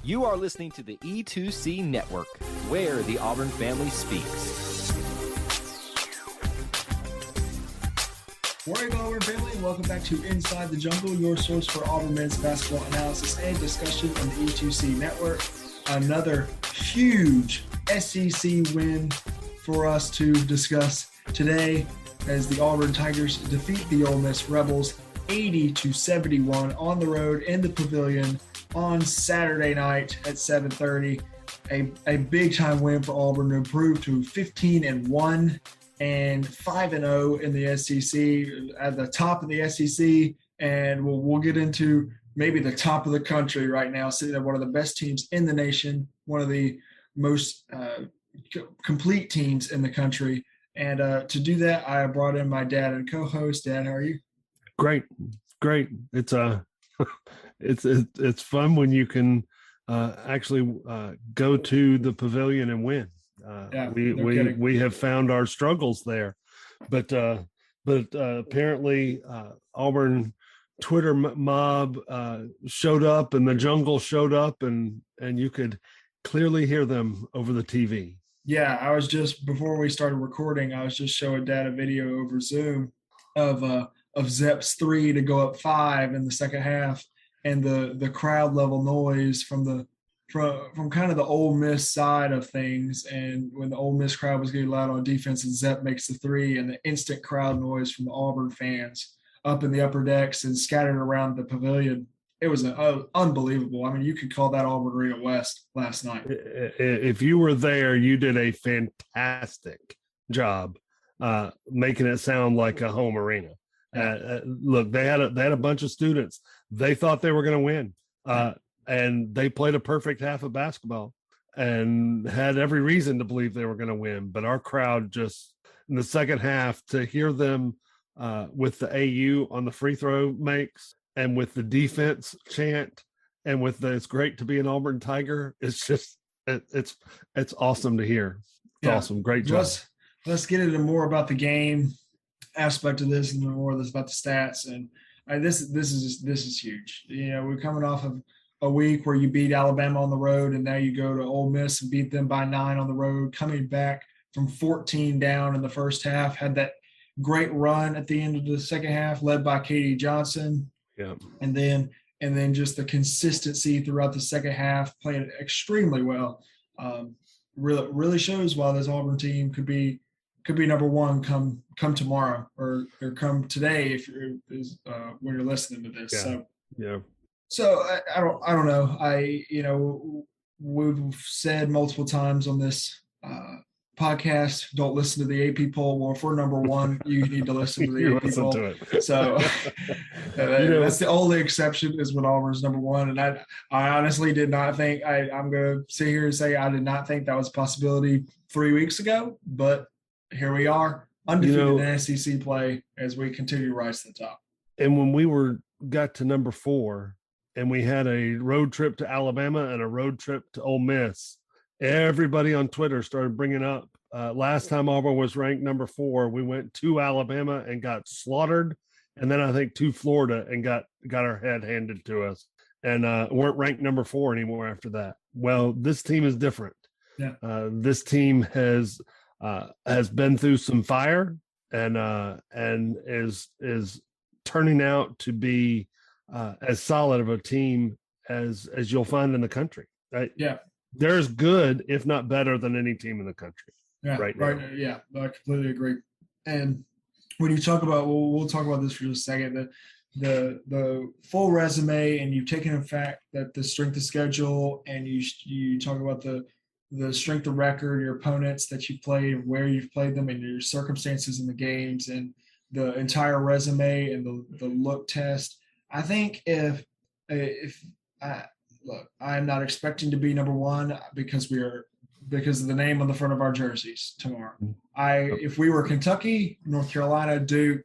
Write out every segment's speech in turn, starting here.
You are listening to the E2C Network, where the Auburn family speaks. Morning, Auburn family, and welcome back to Inside the Jungle, your source for Auburn men's basketball analysis and discussion on the E2C Network. Another huge SEC win for us to discuss today as the Auburn Tigers defeat the Ole Miss Rebels 80-71 on the road in the Pavilion on Saturday night at 7:30. A big-time win for Auburn to improve to 15-1 and 5-0 in the SEC, at the top of the SEC, and we'll get into maybe the top of the country right now, sitting at one of the best teams in the nation, one of the most complete teams in the country. And to do that, I brought in my dad and co-host. Dad, how are you? Great. It's it's fun when you can actually go to the Pavilion and win. We have found our struggles there, but apparently Auburn Twitter mob showed up, and the jungle showed up, and you could clearly hear them over the TV. Yeah, I was just, before we started recording, I was just showing Dad a video over Zoom of Zepp's 3 to go up 5 in the second half, and the crowd level noise from kind of the Ole Miss side of things. And when the Ole Miss crowd was getting loud on defense and Zepp makes the 3, and the instant crowd noise from the Auburn fans up in the upper decks and scattered around the Pavilion, it was unbelievable. I mean, you could call that Auburn Arena West last night. If you were there, you did a fantastic job making it sound like a home arena. Look, they had a bunch of students. They thought they were going to win, and they played a perfect half of basketball and had every reason to believe they were going to win. But our crowd just, in the second half, to hear them with the AU on the free throw makes, and with the defense chant, and with the "it's great to be an Auburn Tiger," it's just it's awesome to hear. It's awesome. Great job. Let's get into more about the game aspect of this, and more of this about the stats. And this is huge. You know, we're coming off of a week where you beat Alabama on the road, and now you go to Ole Miss and beat them by 9 on the road, coming back from 14 down in the first half, had that great run at the end of the second half led by KD Johnson. Yeah. And then just the consistency throughout the second half, playing extremely well. Really shows why this Auburn team could be number one come tomorrow or come today if when you're listening to this. Yeah. So I don't know. We've said multiple times on this podcast, don't listen to the AP poll. Well, if we're number one, you need to listen to the AP poll. To it. So that's the only exception, is when Auburn's number one. And I honestly did not think, I'm going to sit here and say I did not think that was a possibility 3 weeks ago, but here we are, undefeated in SEC play as we continue to rise to the top. And when we got to number 4, and we had a road trip to Alabama and a road trip to Ole Miss, everybody on Twitter started bringing up last time Auburn was ranked number 4, we went to Alabama and got slaughtered, and then I think to Florida and got our head handed to us, and weren't ranked number 4 anymore after that. Well, this team is different. Yeah. This team has been through some fire and is turning out to be as solid of a team as you'll find in the country. Yeah. They're as good, if not better, than any team in the country. Yeah, right now. Yeah, I completely agree. And when you talk about, we'll talk about this for just a second, the full resume, and you've taken in fact that the strength of schedule, and you talk about the strength of record, your opponents that you played, where you've played them, and your circumstances in the games, and the entire resume and the look test. I think look, I'm not expecting to be number one because of the name on the front of our jerseys tomorrow. If we were Kentucky, North Carolina, Duke,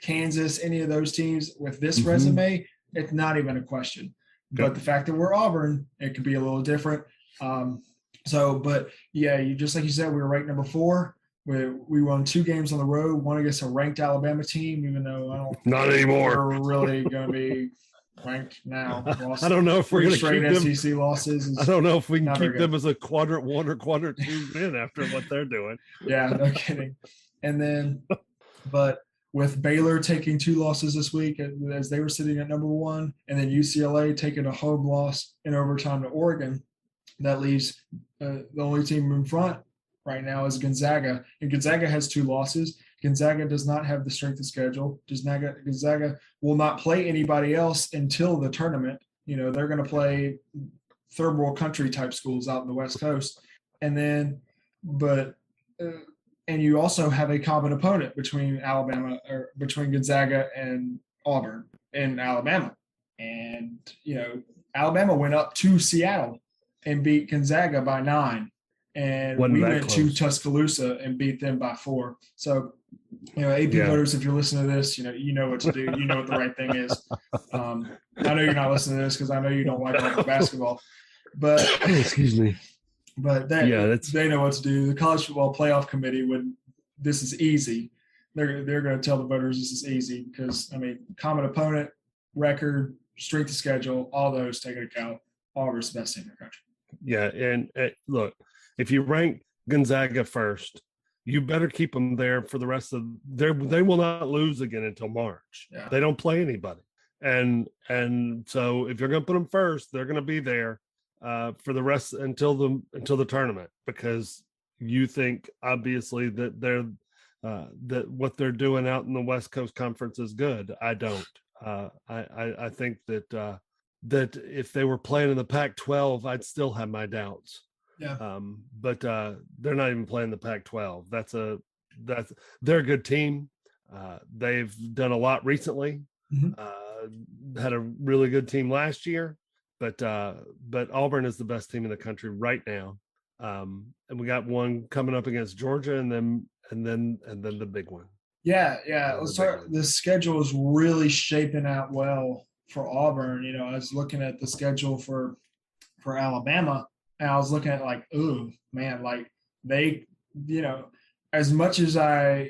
Kansas, any of those teams with this resume, it's not even a question. Okay. But the fact that we're Auburn, it could be a little different. But yeah, just like you said, we were ranked number 4. We won 2 games on the road, one against a ranked Alabama team, even though I don't not anymore. We're really going to be ranked now. I don't know if we're going to keep them. SEC losses. I don't know if we can keep them as a quadrant 1 or quadrant 2 win after what they're doing. Yeah, no kidding. And then, but with Baylor taking 2 losses this week as they were sitting at number 1, and then UCLA taking a home loss in overtime to Oregon, that leaves the only team in front right now is Gonzaga. And Gonzaga has 2 losses. Gonzaga does not have the strength of schedule. Gonzaga will not play anybody else until the tournament. You know, they're going to play third world country type schools out in the West Coast. And then, and you also have a common opponent between Gonzaga and Auburn in Alabama. And, you know, Alabama went up to Seattle and beat Gonzaga by 9. And we went to Tuscaloosa and beat them by 4. So, you know, AP voters, if you're listening to this, you know what to do. You know what the right thing is. I know you're not listening to this because I know you don't like basketball. But excuse me. But they know what to do. The College Football Playoff Committee, when this is easy, they're going to tell the voters this is easy because, I mean, common opponent, record, strength of schedule, all those take into account. Auburn's the best team in the country. Yeah, and look, if you rank Gonzaga first, you better keep them there for the rest of they will not lose again until March. Yeah. They don't play anybody. And so if you're going to put them first, they're going to be there for the rest until the tournament, because you think obviously that they're that what they're doing out in the West Coast Conference is good. I don't. I think that that if they were playing in the Pac-12, I'd still have my doubts. Yeah. But they're not even playing the Pac-12. They're a good team. They've done a lot recently. Mm-hmm. Had a really good team last year, but Auburn is the best team in the country right now. And we got one coming up against Georgia, and then the big one. Yeah. Let's start. The schedule is really shaping out well for Auburn. You know, I was looking at the schedule for Alabama. And I was looking at like, ooh, man, like they, you know, as much as I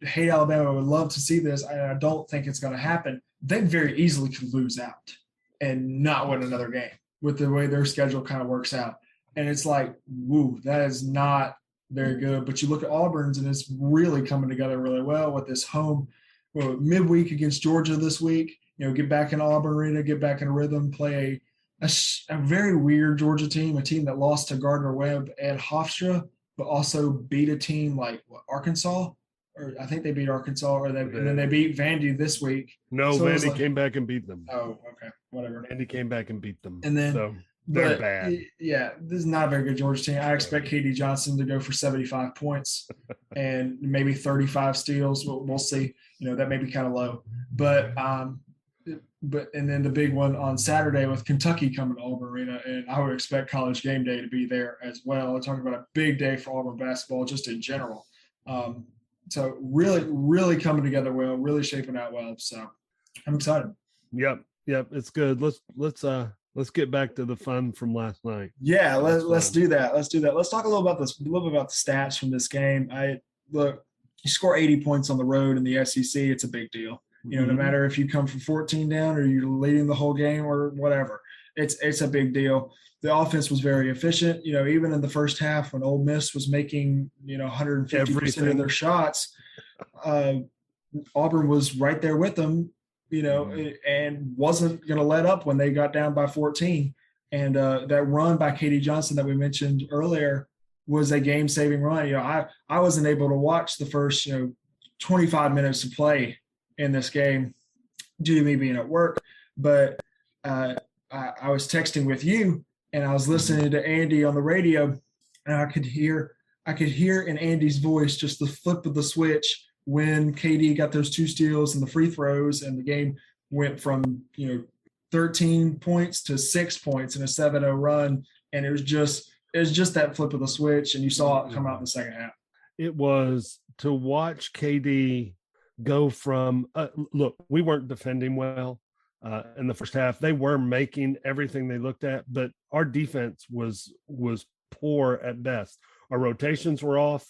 hate Alabama, I would love to see this. I don't think it's going to happen. They very easily could lose out and not win another game with the way their schedule kind of works out. And it's like, woo, that is not very good. But you look at Auburn's and it's really coming together really well with this home midweek against Georgia this week. You know, get back in Auburn Arena, get back in a rhythm, play a very weird Georgia team, a team that lost to Gardner-Webb and Hofstra, but also beat a team like Arkansas, or I think they beat Arkansas, and then they beat Vandy this week. No, so Vandy came back and beat them. Oh, okay, whatever. Vandy came back and beat them. And then, so they're bad. Yeah, this is not a very good Georgia team. I expect KD Johnson to go for 75 points and maybe 35 steals. We'll see. You know, that may be kind of low, but and then the big one on Saturday with Kentucky coming to Auburn Arena, and I would expect College Game Day to be there as well. We're talking about a big day for Auburn basketball just in general. So really, really coming together well, really shaping out well. So I'm excited. Yep, it's good. Let's get back to the fun from last night. Yeah, let's do that. Let's talk a little bit about the stats from this game. You score 80 points on the road in the SEC, it's a big deal. You know, no matter if you come from 14 down or you're leading the whole game or whatever, it's a big deal. The offense was very efficient. You know, even in the first half when Ole Miss was making, 150% of their shots, Auburn was right there with them, and wasn't going to let up when they got down by 14. And that run by KD Johnson that we mentioned earlier was a game-saving run. You know, I wasn't able to watch the first, 25 minutes of play in this game due to me being at work, but I was texting with you and I was listening to Andy on the radio, and I could hear in Andy's voice just the flip of the switch when KD got those 2 steals and the free throws, and the game went from 13 points to 6 points in a 7-0 run, and it was just that flip of the switch, and you saw it come out in the second half. It was to watch KD go from look, we weren't defending well in the first half. They were making everything they looked at, but our defense was poor at best. Our rotations were off.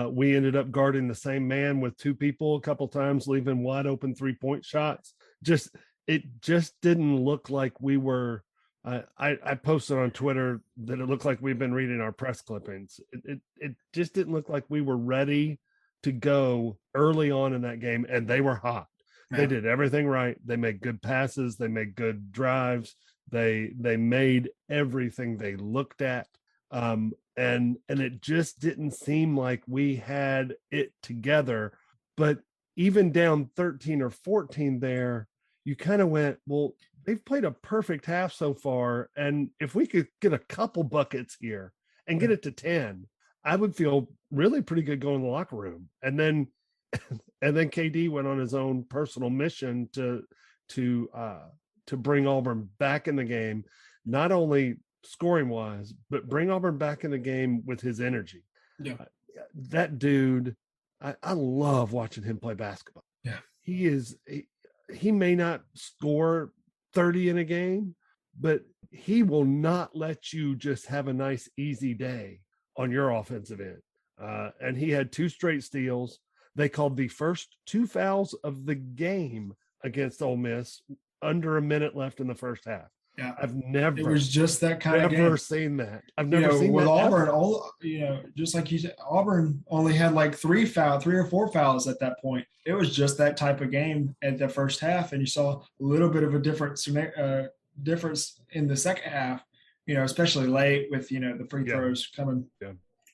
We ended up guarding the same man with 2 people a couple times, leaving wide open 3-point shots. Just it just didn't look like we were. I posted on Twitter that it looked like we've been reading our press clippings. It just didn't look like we were ready to go early on in that game, and they were hot. Yeah. They did everything right. They made good passes. They made good drives. They made everything they looked at. And it just didn't seem like we had it together. But even down 13 or 14 there, you kind of went, well, they've played a perfect half so far. And if we could get a couple buckets here and get it to 10, I would feel really pretty good going to the locker room. And then KD went on his own personal mission to bring Auburn back in the game, not only scoring wise, but bring Auburn back in the game with his energy. Yeah. That dude, I love watching him play basketball. Yeah. He may not score 30 in a game, but he will not let you just have a nice, easy day on your offensive end. And he had 2 straight steals. They called the first 2 fouls of the game against Ole Miss under a minute left in the first half. Yeah, it was just that kind of game. Never seen that. I've never seen with that Auburn. Just like you said, Auburn only had like 3 or 4 fouls at that point. It was just that type of game at the first half, and you saw a little bit of a difference in the second half. Especially late with the free throws coming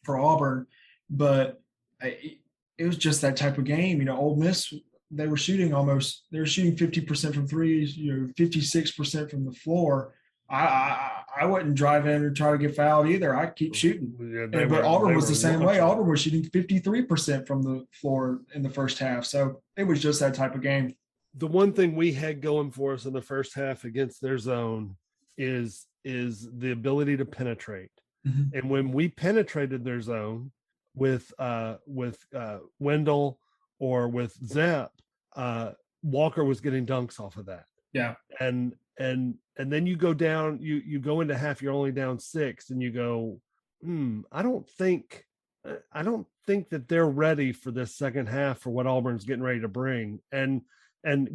for Auburn, but it was just that type of game. Ole Miss, they were shooting 50% from threes, 56% from the floor. I wouldn't drive in and try to get fouled either. I keep shooting. But Auburn was the same way. Auburn was shooting 53% from the floor in the first half. So it was just that type of game. The one thing we had going for us in the first half against their zone is the ability to penetrate. Mm-hmm. And when we penetrated their zone with Wendell or with Zepp, Walker was getting dunks off of that. Yeah. And then you go down, you go into half, you're only down 6, and you go, I don't think that they're ready for this second half for what Auburn's getting ready to bring. And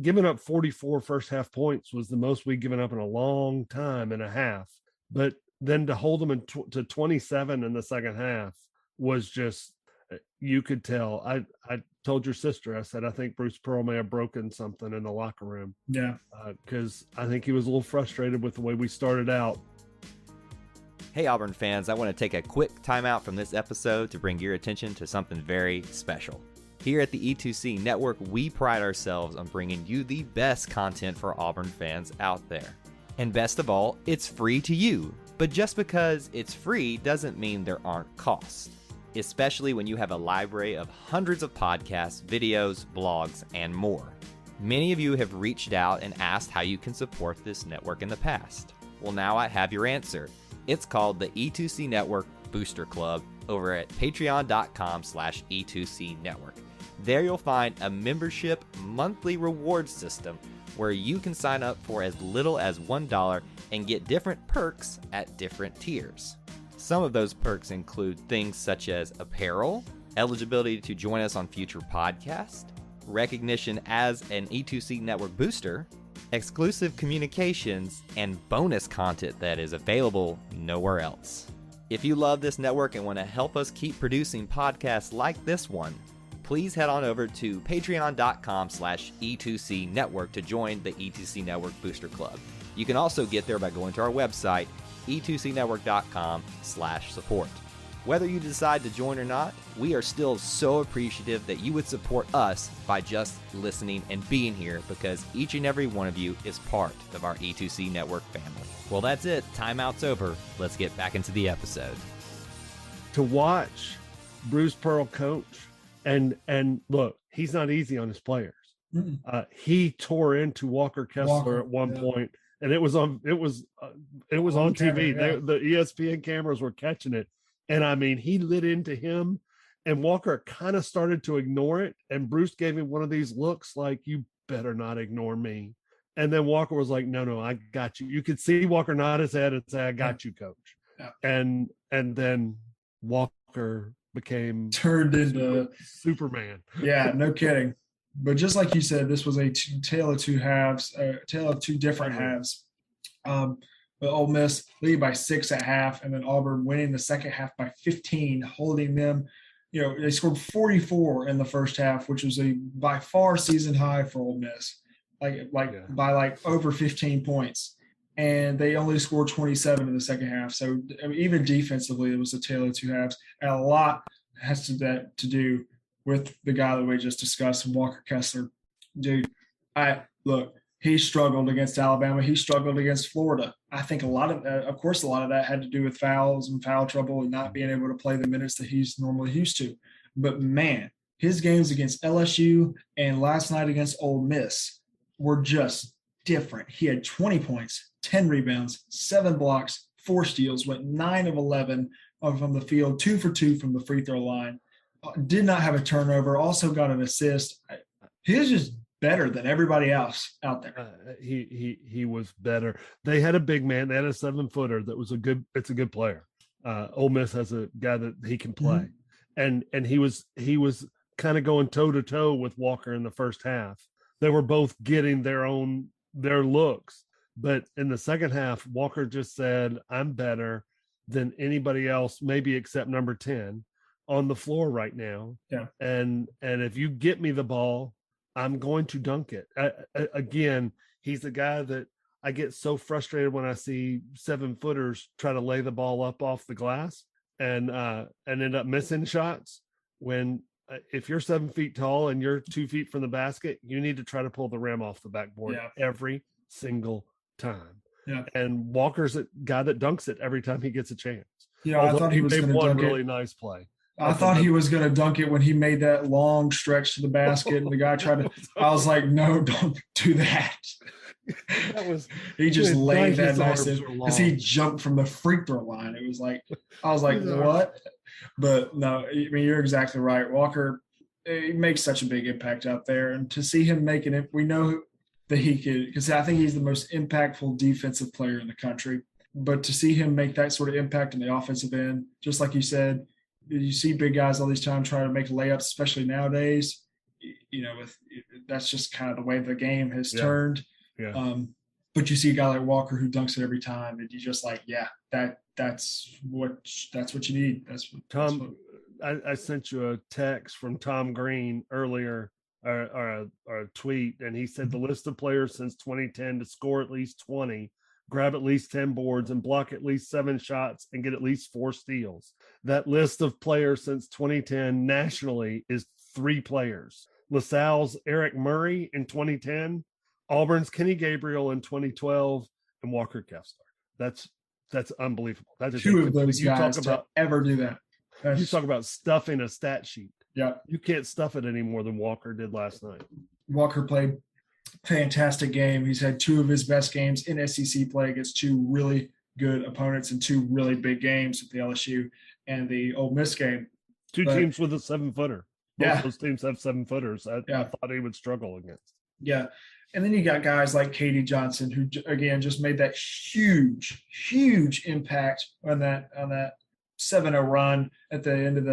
giving up 44 first half points was the most we'd given up in a long time and a half. But then to hold them to 27 in the second half was just, you could tell. I told your sister, I said, I think Bruce Pearl may have broken something in the locker room. Yeah. Because I think he was a little frustrated with the way we started out. Hey, Auburn fans, I want to take a quick timeout from this episode to bring your attention to something very special. Here at the E2C Network, we pride ourselves on bringing you the best content for Auburn fans out there. And best of all, it's free to you. But just because it's free doesn't mean there aren't costs, especially when you have a library of hundreds of podcasts, videos, blogs, and more. Many of you have reached out and asked how you can support this network in the past. Well, now I have your answer. It's called the E2C Network Booster Club over at patreon.com/E2C Network. There you'll find a membership monthly reward system where you can sign up for as little as $1 and get different perks at different tiers. Some of those perks include things such as apparel, eligibility to join us on future podcasts, recognition as an E2C Network booster, exclusive communications, and bonus content that is available nowhere else. If you love this network and want to help us keep producing podcasts like this one, please head on over to patreon.com/E2C Network to join the E2C Network Booster Club. You can also get there by going to our website, e2cnetwork.com/support. Whether you decide to join or not, we are still so appreciative that you would support us by just listening and being here, because each and every one of you is part of our E2C Network family. Well, that's it. Timeout's over. Let's get back into the episode. To watch Bruce Pearl coach, and look, he's not easy on his players. He tore into Walker Kessler at one point, and it was on TV. Camera, the ESPN cameras were catching it. And I mean, he lit into him, and Walker kind of started to ignore it. And Bruce gave him one of these looks like, you better not ignore me. And then Walker was like, no, I got you. You could see Walker nod his head and say, I got you, coach. Yeah. And then Walker turned into Superman. Yeah, no kidding. But just like you said, this was a tale of two halves, a tale of two different halves. But Ole Miss lead by 6 at half, and then Auburn winning the second half by 15, holding them. They scored 44 in the first half, which was a by far season high for Ole Miss, by over 15 points. And they only scored 27 in the second half. So even defensively, it was a tale of two halves. And a lot has to do with the guy that we just discussed, Walker Kessler. Dude, he struggled against Alabama. He struggled against Florida. I think a lot of that had to do with fouls and foul trouble and not being able to play the minutes that he's normally used to. But, man, his games against LSU and last night against Ole Miss were just different. He had 20 points, 10 rebounds, 7 blocks, 4 steals, went 9 of 11 from the field, 2 for 2 from the free throw line. Did not have a turnover, also got an assist. He was just better than everybody else out there. He was better. They had a big man. They had a 7-footer that was a good player. Ole Miss has a guy that he can play. Mm-hmm. And he was kind of going toe to toe with Walker in the first half. They were both getting their looks. But in the second half, Walker just said, I'm better than anybody else, maybe except number 10 on the floor right now. Yeah. And if you get me the ball, I'm going to dunk it. Again, he's the guy that I get so frustrated when I see 7-footers try to lay the ball up off the glass and end up missing shots. When if you're 7 feet tall and you're 2 feet from the basket, you need to try to pull the rim off the backboard every single time. Yeah. And Walker's a guy that dunks it every time he gets a chance. Yeah, I thought he was going to dunk really nice play. I thought he was going to dunk it when he made that long stretch to the basket, and the guy tried to. I was like, "No, don't do that." He just laid that nice because he jumped from the free throw line. It was like I was like, "What?" But no, I mean you're exactly right. Walker, he makes such a big impact out there, and to see him making it, we know that he could, because I think he's the most impactful defensive player in the country. But to see him make that sort of impact in the offensive end, just like you said. You see big guys all these times trying to make layups, especially nowadays. That's just kind of the way the game has turned. Yeah. But you see a guy like Walker who dunks it every time, and you just like, that's what you need. Tom. I sent you a text from Tom Green earlier, or a tweet, and he said the list of players since 2010 to score at least 20. Grab at least 10 boards and block at least 7 shots and get at least 4 steals. That list of players since 2010 nationally is 3 players. LaSalle's Eric Murray in 2010, Auburn's Kenny Gabriel in 2012, and Walker Kessler. That's unbelievable. That is 2 of those guys to ever do that. You talk about stuffing a stat sheet. Yeah. You can't stuff it any more than Walker did last night. Walker played fantastic game. He's had 2 of his best games in SEC play against 2 really good opponents and 2 really big games at the LSU and the Ole Miss game. 2 teams with a 7-footer. Both those teams have 7-footers. I thought he would struggle against. Yeah. And then you got guys like Katie Johnson, who again just made that huge impact on that 7-0 run at the end of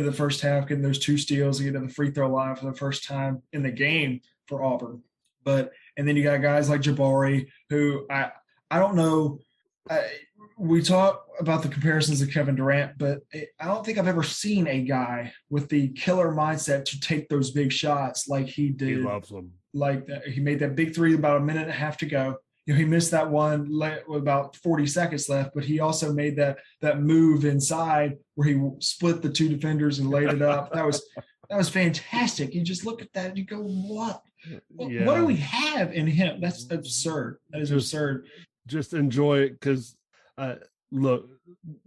the first half, getting those 2 steals and getting to the free throw line for the first time in the game for Auburn. And then you got guys like Jabari, who I don't know. We talk about the comparisons of Kevin Durant, but I don't think I've ever seen a guy with the killer mindset to take those big shots like he did. He loves them. Like he made that big 3 about a minute and a half to go. He missed that one with about 40 seconds left, but he also made that move inside where he split the 2 defenders and laid it up. That was fantastic. You just look at that and you go, what? Yeah. What do we have in him? That's absurd. That is absurd. Just enjoy it because, look,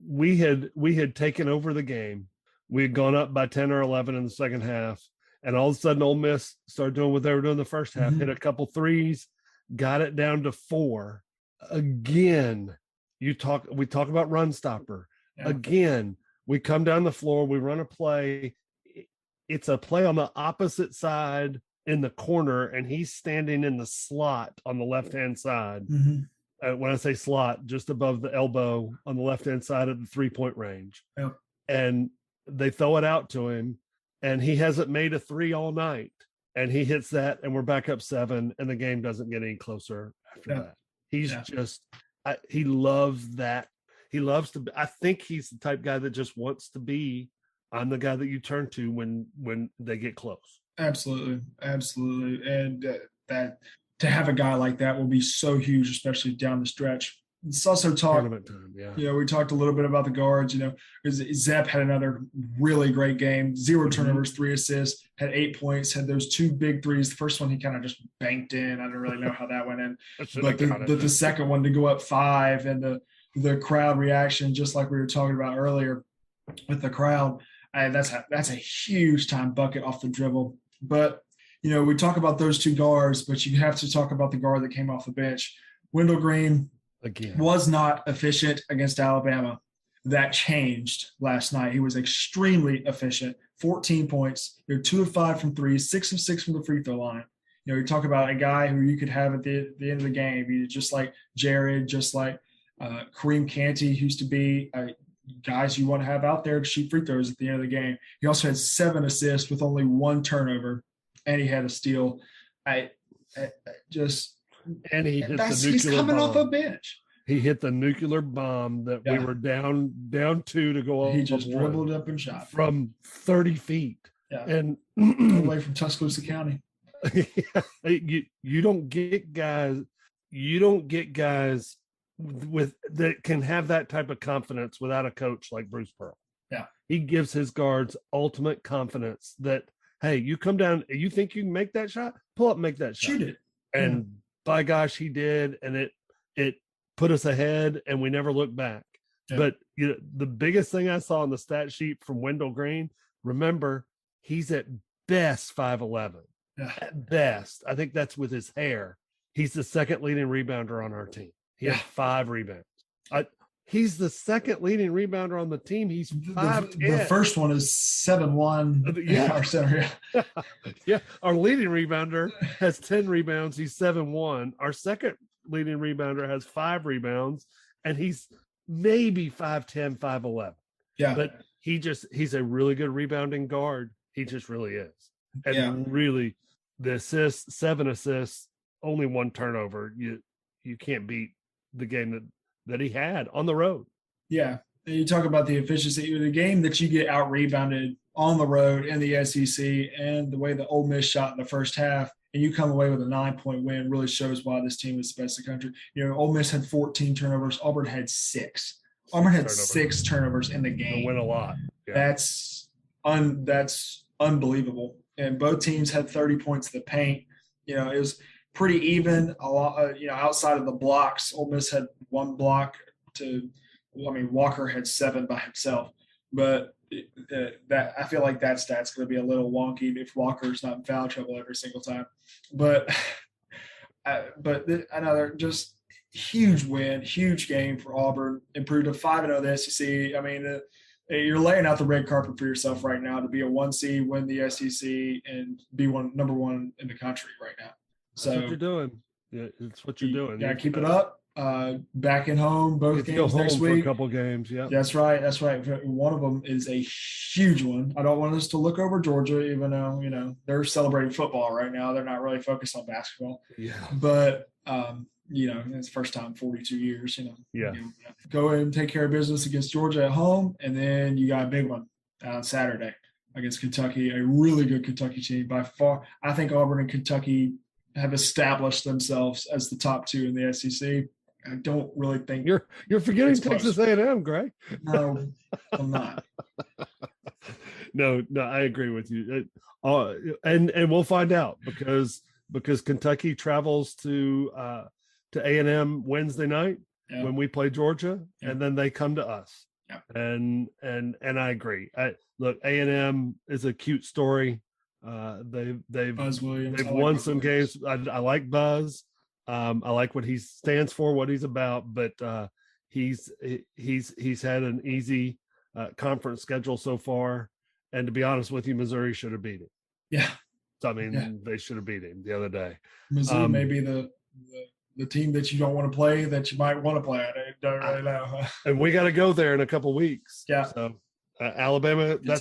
we had taken over the game. We had gone up by 10 or 11 in the second half, and all of a sudden Ole Miss started doing what they were doing the first half, hit a couple threes, got it down to 4. Again, we talk about run stopper. Yeah. Again, we come down the floor, we run a play. It's a play on the opposite side in the corner, and he's standing in the slot on the left-hand side. When I say slot, just above the elbow on the left-hand side of the 3-point range. Yeah. And they throw it out to him, and he hasn't made a 3 all night. and he hits that, and we're back up 7, and the game doesn't get any closer after that. He's just, he loves that. He loves to, I think he's the type guy that just wants to be, I'm the guy that you turn to when they get close. Absolutely. And that to have a guy like that will be so huge, especially down the stretch. It's also tournament time, we talked a little bit about the guards, because Zepp had another really great game, 0 turnovers, 3 assists, had 8 points, had those 2 big threes. The first one he kind of just banked in. I don't really know how that went in, but the second one to go up 5, and the crowd reaction, just like we were talking about earlier with the crowd, that's a huge time bucket off the dribble. But we talk about those 2 guards, but you have to talk about the guard that came off the bench. Wendell Green was not efficient against Alabama. That changed last night. He was extremely efficient. 14 points. 2 of 5 from 3, 6 of 6 from the free throw line. You talk about a guy who you could have at the end of the game. Just like Jared, just like Kareem Canty used to be guys you want to have out there to shoot free throws at the end of the game. He also had 7 assists with only 1 turnover, and he had a steal. And he's coming off a bench. He hit the nuclear bomb that we were down 2 to go. He just dribbled up and shot from 30 feet, and away from Tuscaloosa County. You don't get guys. You don't get guys with that can have that type of confidence without a coach like Bruce Pearl. Yeah, he gives his guards ultimate confidence that, hey, you come down, you think you can make that shot, pull up, and make that shot, shoot it, and by gosh, he did, and it put us ahead, and we never looked back. Yeah. But the biggest thing I saw on the stat sheet from Wendell Green, remember, he's at best 5'11". Yeah. At best, I think that's with his hair. He's the second leading rebounder on our team. He has 5 rebounds. He's the second leading rebounder on the team. He's 5'10". The first one is 7'1". Yeah, our center. Yeah, our leading rebounder has 10 rebounds. He's 7'1". Our second leading rebounder has 5 rebounds, and he's maybe 5'10", 5'11". Yeah, but he's a really good rebounding guard. He just really is. And really, the assists, 7 assists, only 1 turnover. You can't beat the game that he had on the road. Yeah. And you talk about the efficiency, the game that you get out rebounded on the road in the SEC, and the way the Ole Miss shot in the first half, and you come away with a 9-point win really shows why this team is the best in the country. Ole Miss had 14 turnovers. Auburn had 6. Auburn had 6 turnovers in the game. They win a lot. Yeah. That's unbelievable. And both teams had 30 points in the paint. It was pretty even. A lot, outside of the blocks, Ole Miss had 1 block Walker had 7 by himself. But that I feel like that stat's going to be a little wonky if Walker's not in foul trouble every single time. But another just huge win, huge game for Auburn. Improved to 5-0 the SEC. I mean, you're laying out the red carpet for yourself right now to be a 1 seed, win the SEC, and be number 1 in the country right now. So that's what you're doing. Yeah, it's what you're doing. Yeah, keep it up. Back at home, both games next week. For a couple games, yeah. That's right. One of them is a huge one. I don't want us to look over Georgia, even though they're celebrating football right now. They're not really focused on basketball. Yeah. But it's the first time in 42 years. Yeah. Go and take care of business against Georgia at home, and then you got a big one on Saturday against Kentucky, a really good Kentucky team by far. I think Auburn and Kentucky have established themselves as the top 2 in the SEC. I don't really think you're forgetting Texas A&M, Gray. No, I'm not. No, I agree with you. And we'll find out because Kentucky travels to A&M Wednesday night when we play Georgia, and then they come to us. Yeah. And I agree. Look, A&M is a cute story. They've Buzz Williams. They've won some games. I like Buzz. I like what he stands for, what he's about, but he's had an easy conference schedule so far. And to be honest with you, Missouri should have beat him. Yeah. So, I mean, they should have beat him the other day. Missouri may be the team that you don't want to play that you might want to play. I don't really know. And we got to go there in a couple weeks. Yeah. So Alabama, that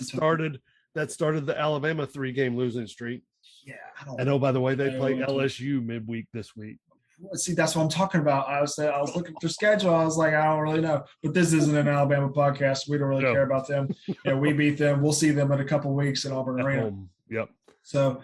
started the Alabama 3-game losing streak. Yeah, I don't. And oh, by the way, they play LSU midweek this week. See, that's what I'm talking about. I was looking at their schedule. I was like, I don't really know. But this isn't an Alabama podcast. We don't really care about them. We beat them. We'll see them in a couple weeks at Auburn Arena. Yep. So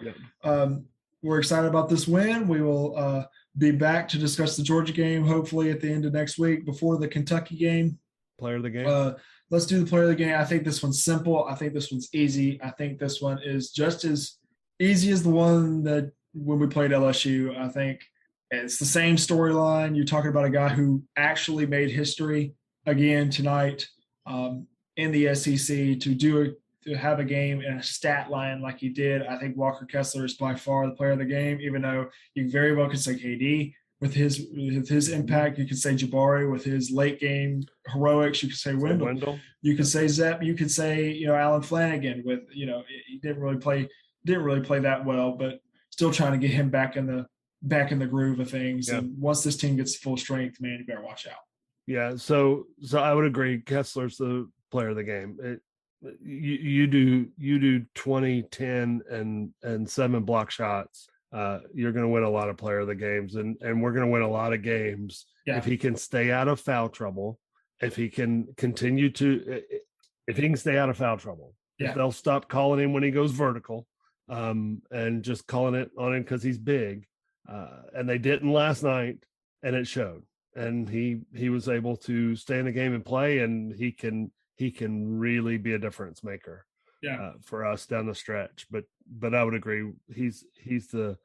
we're excited about this win. We will be back to discuss the Georgia game, hopefully at the end of next week before the Kentucky game. Player of the game. Let's do the player of the game. I think this one's simple. I think this one's easy. I think this one is just as easy as the one that when we played LSU. I think it's the same storyline. You're talking about a guy who actually made history again tonight in the SEC to have a game in a stat line like he did. I think Walker Kessler is by far the player of the game, even though you very well could say KD with his impact. You could say Jabari with his late game heroics. You could say Wendell. You could say Zepp. You could say, Alan Flanagan with, he didn't really play that well, but still trying to get him back in the groove of things. Yeah. And once this team gets full strength, man, you better watch out. Yeah. So I would agree. Kessler's the player of the game. You do 20, 10 and 7 block shots. You're going to win a lot of player of the games, and we're going to win a lot of games if he can stay out of foul trouble. If he can stay out of foul trouble, if they'll stop calling him when he goes vertical, and just calling it on him because he's big. And they didn't last night, and it showed. And he was able to stay in the game and play, and he can really be a difference maker for us down the stretch. But I would agree, he's the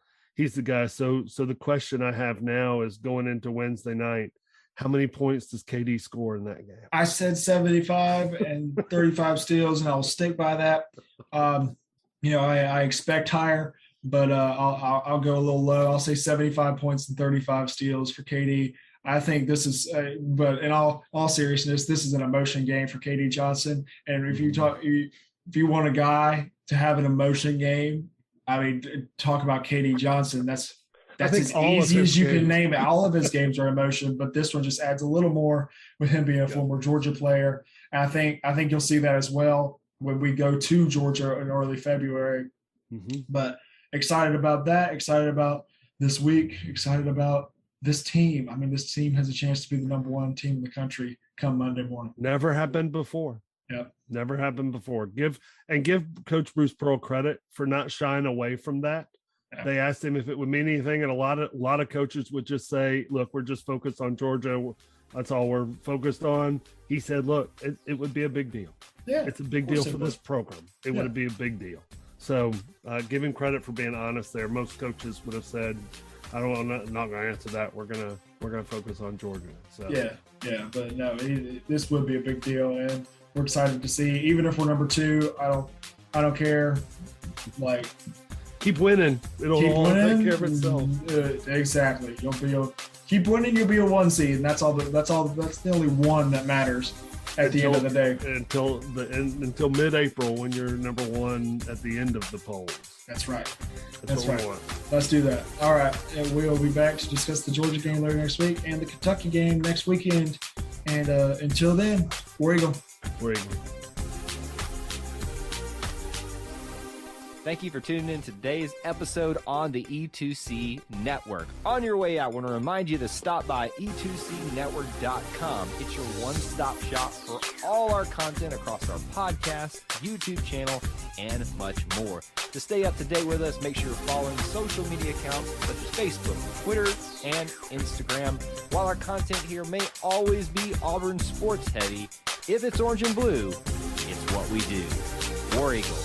guy. So the question I have now is going into Wednesday night, how many points does KD score in that game? I said 75 and 35 steals, and I'll stick by that. I expect higher, but I'll go a little low. I'll say 75 points and 35 steals for KD. I think this is, but in all seriousness, this is an emotion game for KD Johnson. And if you want a guy to have an emotion game, I mean, talk about KD Johnson. That's as easy as you can name it. All of his games are emotion, but this one just adds a little more with him being a former Georgia player. And I think you'll see that as well when we go to Georgia in early February. Mm-hmm. But excited about that. Excited about this week. Excited about this team. I mean, this team has a chance to be the number 1 team in the country come Monday morning. Never happened before. Yep. Never happened before. Give Coach Bruce Pearl credit for not shying away from that. Yeah. They asked him if it would mean anything, and a lot of coaches would just say, look, we're just focused on Georgia. That's all we're focused on. He said, look, it would be a big deal. Yeah, it's a big deal for this program. It would be a big deal. So give him credit for being honest there. Most coaches would have said, I'm not going to answer that. We're gonna focus on Georgia. So but no, this would be a big deal, and we're excited to see. Even if we're number 2, I don't care. Like, keep winning. It'll all take care of itself. Exactly. Keep winning. You'll be a 1 seed, and that's all. That's the only one that matters at the end of the day. Until mid-April, when you're number 1 at the end of the polls. That's right. That's right. Let's do that. All right. And we'll be back to discuss the Georgia game later next week and the Kentucky game next weekend. And until then, War Eagle. War Eagle. Thank you for tuning in to today's episode on the E2C Network. On your way out, I want to remind you to stop by e2cnetwork.com. It's your one-stop shop for all our content across our podcast, YouTube channel, and much more. To stay up to date with us, make sure you're following social media accounts such as Facebook, Twitter, and Instagram. While our content here may always be Auburn sports heavy, if it's orange and blue, it's what we do. War Eagle.